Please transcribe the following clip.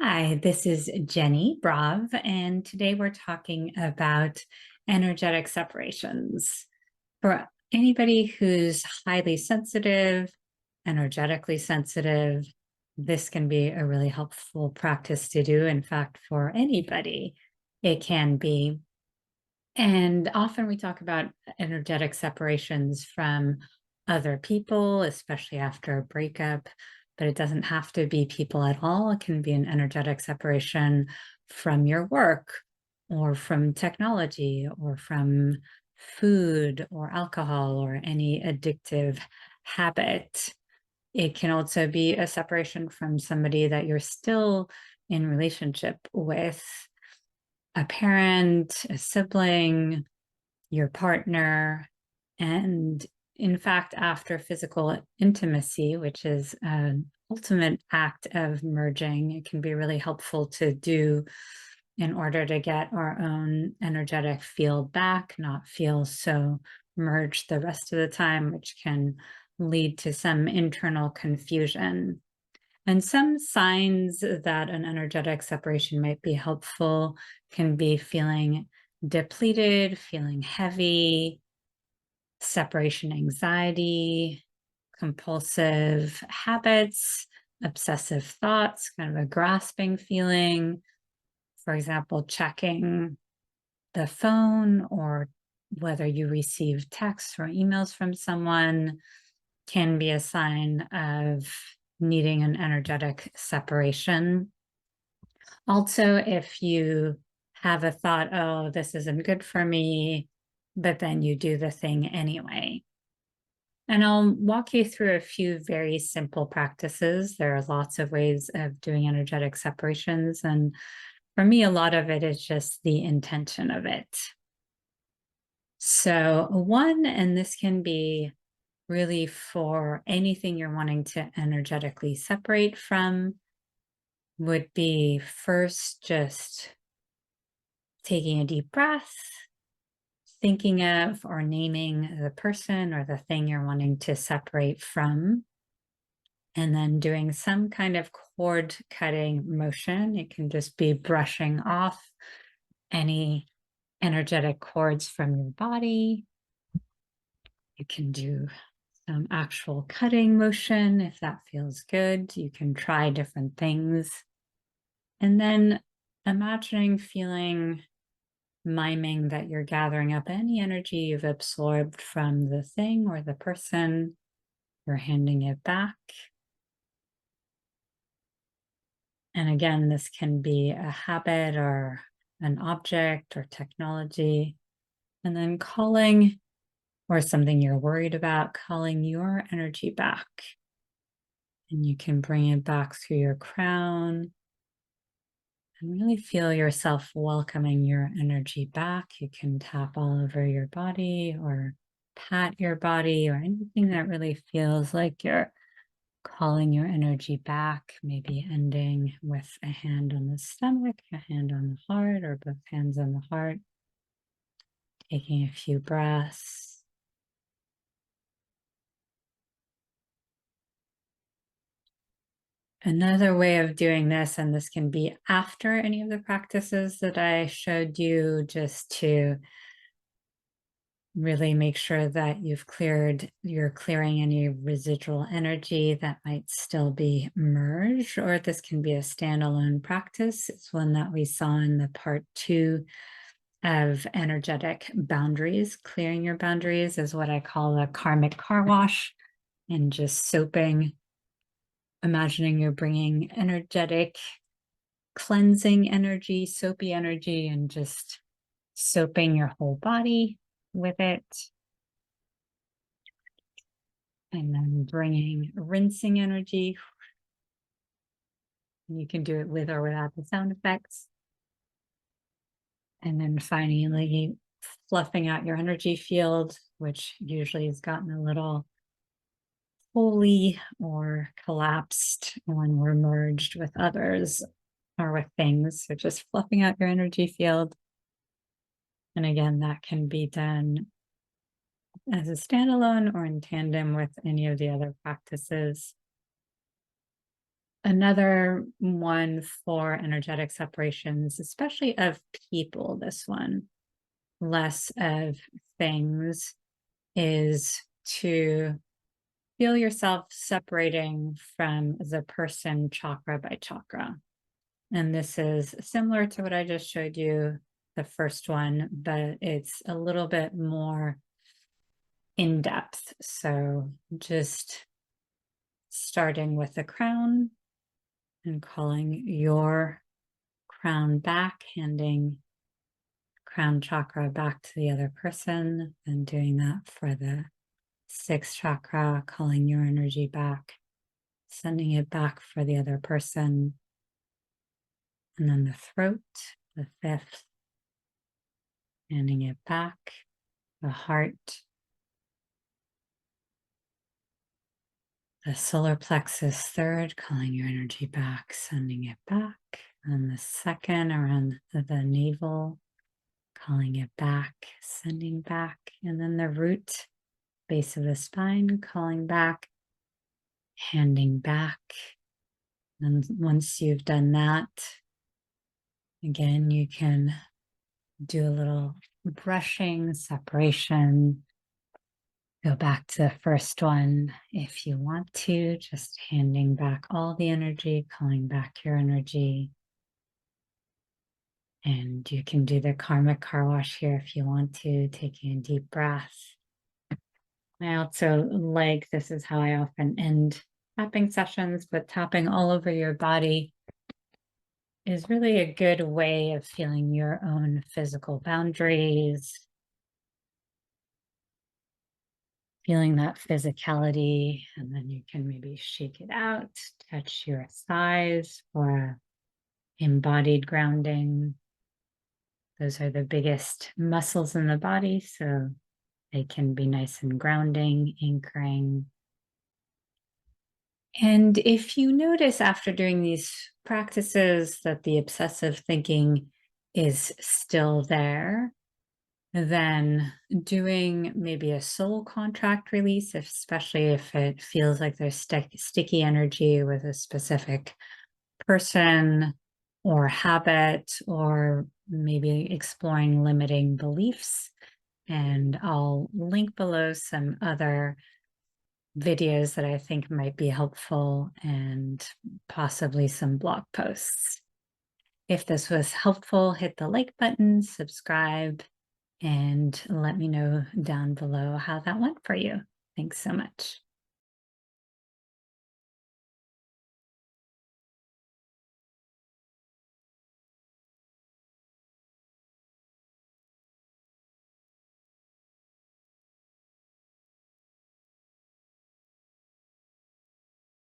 Hi, this is Jenny Brav, and today we're talking about energetic separations. For anybody who's highly sensitive, energetically sensitive, this can be a really helpful practice to do. In fact, for anybody, it can be. And often we talk about energetic separations from other people, especially after a breakup, but it doesn't have to be people at all. It can be an energetic separation from your work or from technology or from food or alcohol or any addictive habit. It can also be a separation from somebody that you're still in relationship with, a parent, a sibling, your partner. And in fact, after physical intimacy, which is an ultimate act of merging, it can be really helpful to do in order to get our own energetic field back, not feel so merged the rest of the time, which can lead to some internal confusion. And some signs that an energetic separation might be helpful can be feeling depleted, feeling heavy, separation anxiety, compulsive habits, obsessive thoughts, kind of a grasping feeling. For example, checking the phone or whether you receive texts or emails from someone can be a sign of needing an energetic separation. Also, if you have a thought, oh, this isn't good for me, but then you do the thing anyway. And I'll walk you through a few very simple practices. There are lots of ways of doing energetic separations. And for me, a lot of it is just the intention of it. So, one, and this can be really for anything you're wanting to energetically separate from, would be first just taking a deep breath, thinking of or naming the person or the thing you're wanting to separate from, and then doing some kind of cord cutting motion. It can just be brushing off any energetic cords from your body. You can do some actual cutting motion if that feels good. You can try different things. And then imagining, feeling, miming that you're gathering up any energy you've absorbed from the thing or the person. You're handing it back. And again, this can be a habit or an object or technology. And then calling, or something you're worried about, calling your energy back. And you can bring it back through your crown and really feel yourself welcoming your energy back. You can tap all over your body or pat your body or anything that really feels like you're calling your energy back, maybe ending with a hand on the stomach, a hand on the heart, or both hands on the heart. Taking a few breaths. Another way of doing this, and this can be after any of the practices that I showed you, just to really make sure that you're clearing any residual energy that might still be merged, or this can be a standalone practice. It's one that we saw in the part 2 of energetic boundaries. Clearing your boundaries is what I call a karmic car wash, and just soaping, imagining you're bringing energetic cleansing energy, soapy energy, and just soaping your whole body with it. And then bringing rinsing energy. You can do it with or without the sound effects. And then finally fluffing out your energy field, which usually has gotten a little holy or collapsed when we're merged with others or with things. So just fluffing out your energy field. And again, that can be done as a standalone or in tandem with any of the other practices. another one for energetic separations, especially of people, this one, less of things, is to feel yourself separating from the person chakra by chakra. And this is similar to what I just showed you, the first one, but it's a little bit more in depth. So just starting with the crown and calling your crown back, handing crown chakra back to the other person, and doing that for the sixth chakra, calling your energy back, sending it back for the other person. And then the throat, the fifth, handing it back, the heart, the solar plexus, third, calling your energy back, sending it back. And the second, around the navel, calling it back, sending back. And then the root, base of the spine, calling back, handing back. And once you've done that, again, you can do a little brushing, separation. Go back to the first one if you want to, just handing back all the energy, calling back your energy. And you can do the karmic car wash here if you want to, taking a deep breath. I also like, this is how I often end tapping sessions, but tapping all over your body is really a good way of feeling your own physical boundaries, feeling that physicality, and then you can maybe shake it out, touch your thighs for embodied grounding. Those are the biggest muscles in the body, so they can be nice and grounding, anchoring. And if you notice after doing these practices that the obsessive thinking is still there, then doing maybe a soul contract release, especially if it feels like there's sticky energy with a specific person or habit, or maybe exploring limiting beliefs. And I'll link below some other videos that I think might be helpful, and possibly some blog posts. If this was helpful, hit the like button, subscribe, and let me know down below how that went for you. Thanks so much.